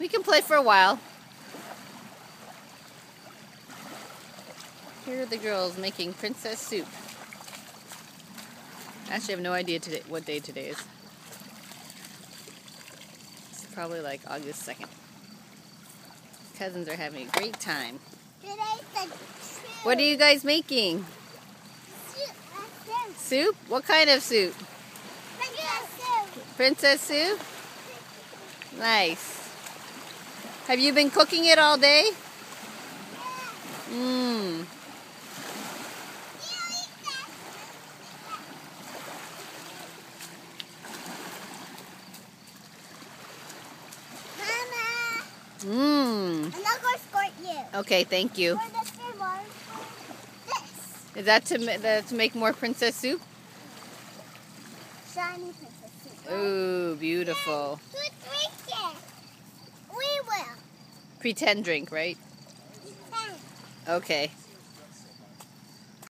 We can play for a while. Here are the girls making princess soup. I actually have no idea today what day today is. It's probably like August 2nd. Cousins are having a great time. What are you guys making? Soup. Soup? What kind of soup? Princess soup. Princess soup? Nice. Have you been cooking it all day? Mmm. Mmm. I'm not going to squirt you. Okay, thank you. Is that to make more princess soup? Shiny princess soup. Ooh, beautiful. Who drinks it? We will. Pretend drink, right? Okay.